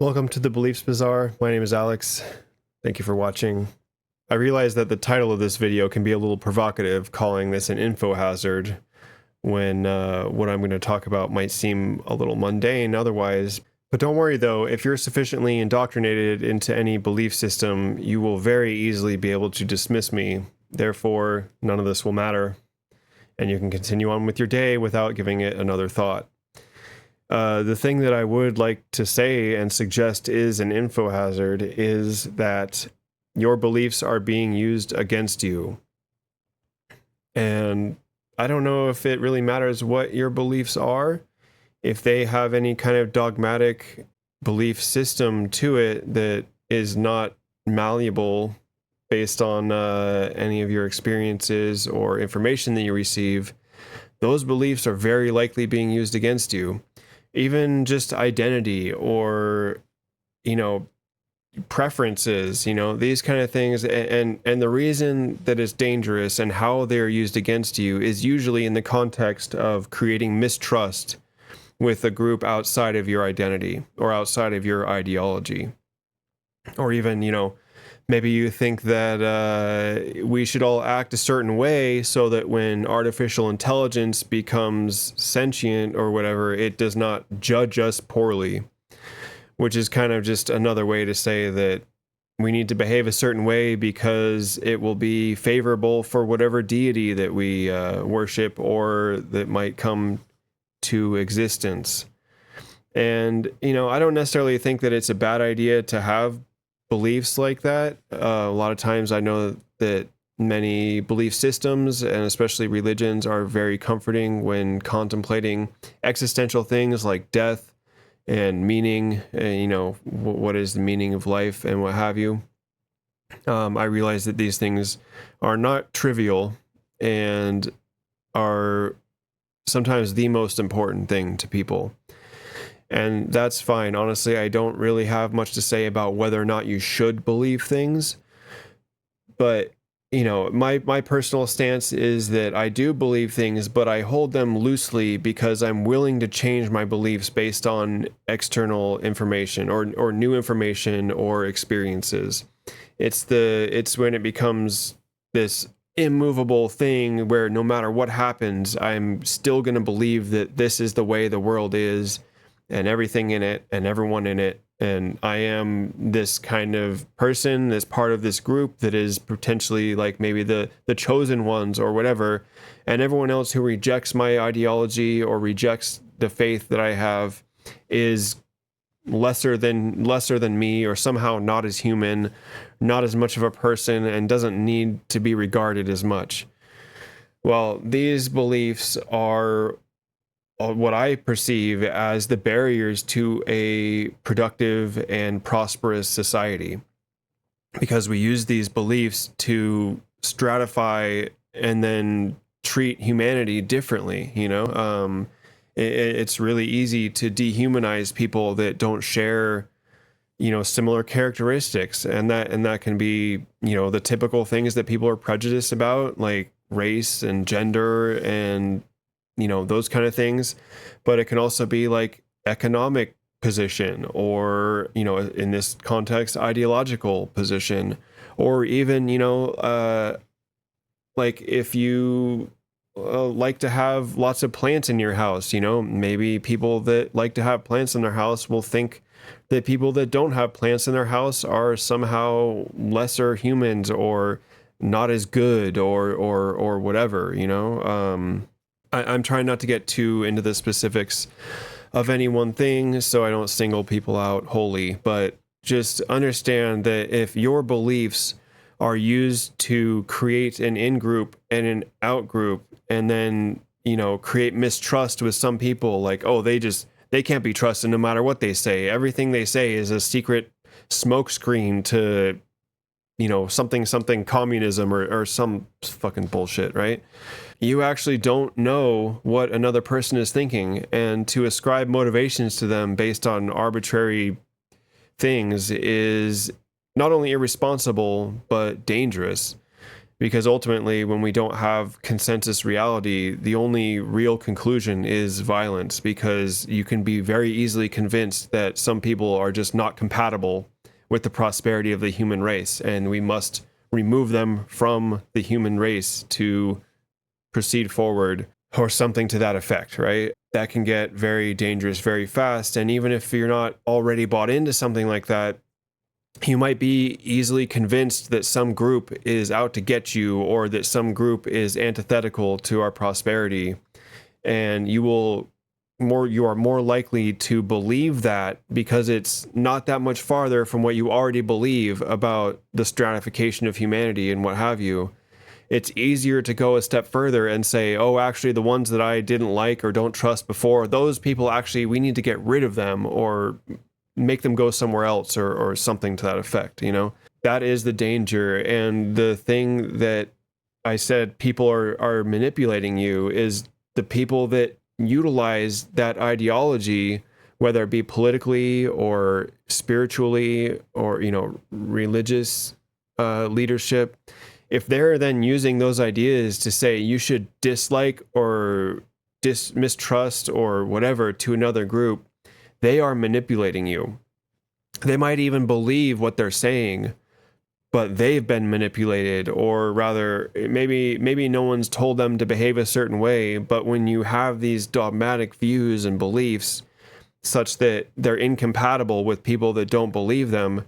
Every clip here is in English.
Welcome to the Beliefs Bazaar. My name is Alex. Thank you for watching. I realize that the title of this video can be a little provocative, calling this an info hazard, when what I'm going to talk about might seem a little mundane otherwise. But don't worry though, if you're sufficiently indoctrinated into any belief system, you will very easily be able to dismiss me. Therefore, none of this will matter, and you can continue on with your day without giving it another thought. The thing that I would like to say and suggest is an info hazard is that your beliefs are being used against you. And I don't know if it really matters what your beliefs are, if they have any kind of dogmatic belief system to it that is not malleable based on any of your experiences or information that you receive. Those beliefs are very likely being used against you. Even just identity or, preferences, these kind of things. And the reason that it's dangerous and how they're used against you is usually in the context of creating mistrust with a group outside of your identity or outside of your ideology. Or even, maybe you think that we should all act a certain way so that when artificial intelligence becomes sentient or whatever, it does not judge us poorly, which is kind of just another way to say that we need to behave a certain way because it will be favorable for whatever deity that we worship or that might come to existence. And, I don't necessarily think that it's a bad idea to have beliefs like that. A lot of times I know that many belief systems and especially religions are very comforting when contemplating existential things like death and meaning, and, what is the meaning of life and what have you. I realize that these things are not trivial and are sometimes the most important thing to people. And that's fine. Honestly, I don't really have much to say about whether or not you should believe things. But, my personal stance is that I do believe things, but I hold them loosely because I'm willing to change my beliefs based on external information or new information or experiences. It's when it becomes this immovable thing where no matter what happens, I'm still going to believe that this is the way the world is, and everything in it and everyone in it. And I am this kind of person, this part of this group that is potentially like maybe the chosen ones or whatever. And everyone else who rejects my ideology or rejects the faith that I have is lesser than me, or somehow not as human, not as much of a person, and doesn't need to be regarded as much. Well, these beliefs are what I perceive as the barriers to a productive and prosperous society, because we use these beliefs to stratify and then treat humanity differently. It's really easy to dehumanize people that don't share similar characteristics, and that can be the typical things that people are prejudiced about, like race and gender and those kind of things. But it can also be like economic position, or in this context, ideological position, or even like if you like to have lots of plants in your house, maybe people that like to have plants in their house will think that people that don't have plants in their house are somehow lesser humans or not as good or whatever. I'm trying not to get too into the specifics of any one thing, so I don't single people out wholly, but just understand that if your beliefs are used to create an in-group and an out-group, and then, create mistrust with some people, like, oh, they can't be trusted no matter what they say. Everything they say is a secret smokescreen to, something communism or some fucking bullshit, right? You actually don't know what another person is thinking, and to ascribe motivations to them based on arbitrary things is not only irresponsible, but dangerous. Because ultimately, when we don't have consensus reality, the only real conclusion is violence, because you can be very easily convinced that some people are just not compatible with the prosperity of the human race, and we must remove them from the human race to proceed forward, or something to that effect, right? That can get very dangerous very fast. And even if you're not already bought into something like that, you might be easily convinced that some group is out to get you, or that some group is antithetical to our prosperity. And you are more likely to believe that, because it's not that much farther from what you already believe about the stratification of humanity and what have you. It's easier to go a step further and say, oh, actually, the ones that I didn't like or don't trust before, those people, actually, we need to get rid of them, or make them go somewhere else, or something to that effect. That is the danger. And the thing that I said, people are manipulating you, is the people that utilize that ideology, whether it be politically or spiritually, or religious leadership. If they're then using those ideas to say you should dislike or mistrust or whatever to another group, they are manipulating you. They might even believe what they're saying, but they've been manipulated, or rather, maybe no one's told them to behave a certain way, but when you have these dogmatic views and beliefs such that they're incompatible with people that don't believe them,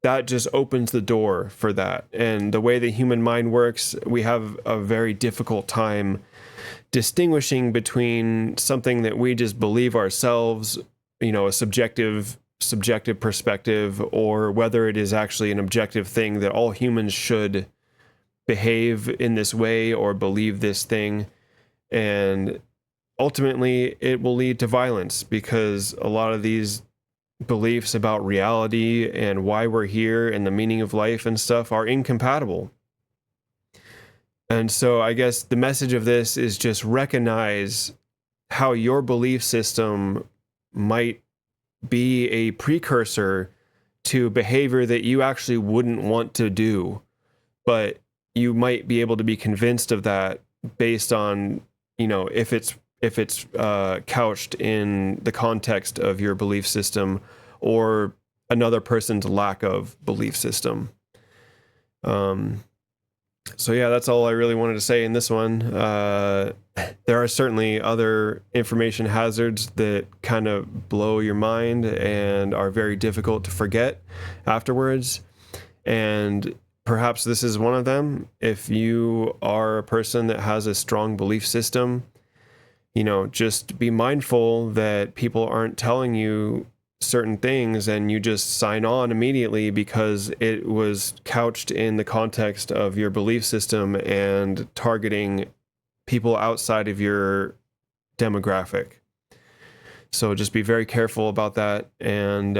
that just opens the door for that. And the way the human mind works, we have a very difficult time distinguishing between something that we just believe ourselves, a subjective perspective, or whether it is actually an objective thing that all humans should behave in this way or believe this thing. And ultimately, it will lead to violence, because a lot of these beliefs about reality and why we're here and the meaning of life and stuff are incompatible. And so I guess the message of this is just recognize how your belief system might be a precursor to behavior that you actually wouldn't want to do, but you might be able to be convinced of that based on, if it's couched in the context of your belief system or another person's lack of belief system. So yeah, that's all I really wanted to say in this one. There are certainly other information hazards that kind of blow your mind and are very difficult to forget afterwards. And perhaps this is one of them. If you are a person that has a strong belief system, just be mindful that people aren't telling you certain things and you just sign on immediately because it was couched in the context of your belief system and targeting people outside of your demographic. So just be very careful about that, and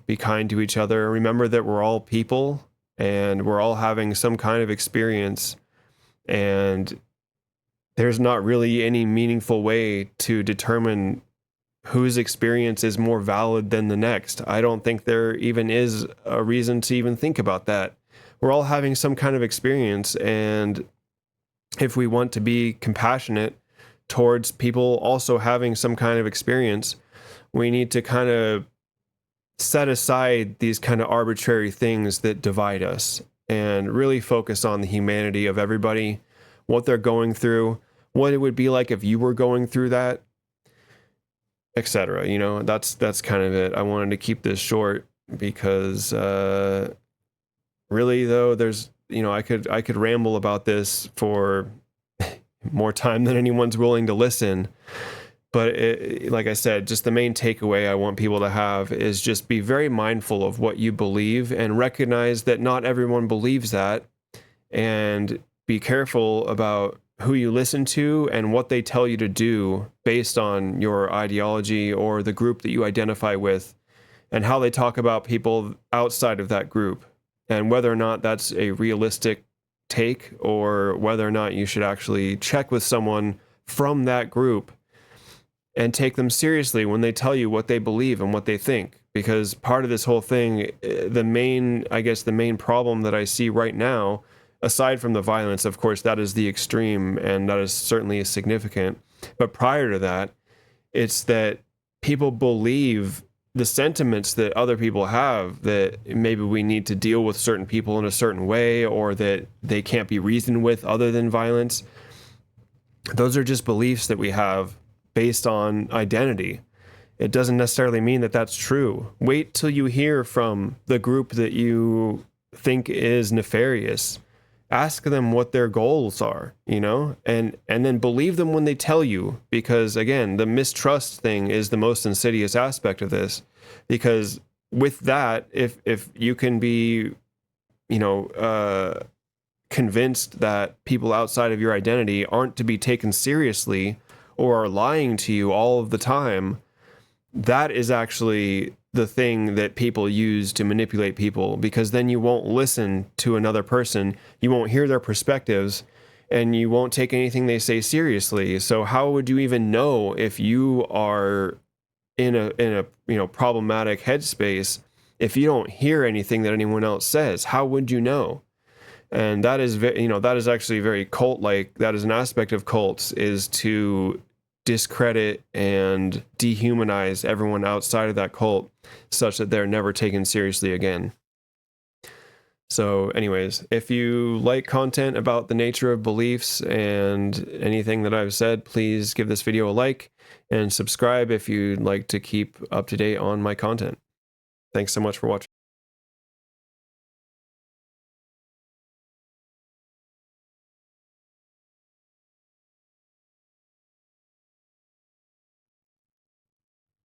be kind to each other. Remember that we're all people and we're all having some kind of experience, and there's not really any meaningful way to determine whose experience is more valid than the next. I don't think there even is a reason to even think about that. We're all having some kind of experience, and if we want to be compassionate towards people also having some kind of experience, we need to kind of set aside these kind of arbitrary things that divide us and really focus on the humanity of everybody, what they're going through, what it would be like if you were going through that, etc. That's kind of it. I wanted to keep this short because really though, there's I could ramble about this for more time than anyone's willing to listen. But like I said, just the main takeaway I want people to have is just be very mindful of what you believe and recognize that not everyone believes that, and be careful about who you listen to and what they tell you to do based on your ideology or the group that you identify with, and how they talk about people outside of that group, and whether or not that's a realistic take, or whether or not you should actually check with someone from that group and take them seriously when they tell you what they believe and what they think. Because part of this whole thing, the main problem that I see right now aside from the violence, of course, that is the extreme, and that is certainly significant. But prior to that, it's that people believe the sentiments that other people have, that maybe we need to deal with certain people in a certain way, or that they can't be reasoned with other than violence. Those are just beliefs that we have based on identity. It doesn't necessarily mean that that's true. Wait till you hear from the group that you think is nefarious. Ask them what their goals are, and then believe them when they tell you, because again, the mistrust thing is the most insidious aspect of this, because with that, if you can be, convinced that people outside of your identity aren't to be taken seriously or are lying to you all of the time, that is actually the thing that people use to manipulate people, because then you won't listen to another person, you won't hear their perspectives, and you won't take anything they say seriously. So how would you even know if you are in a problematic headspace if you don't hear anything that anyone else says? How would you know? And that is that is actually very cult-like. That is an aspect of cults, is to discredit and dehumanize everyone outside of that cult such that they're never taken seriously again. So anyways, if you like content about the nature of beliefs and anything that I've said, please give this video a like and subscribe if you'd like to keep up to date on my content. Thanks so much for watching.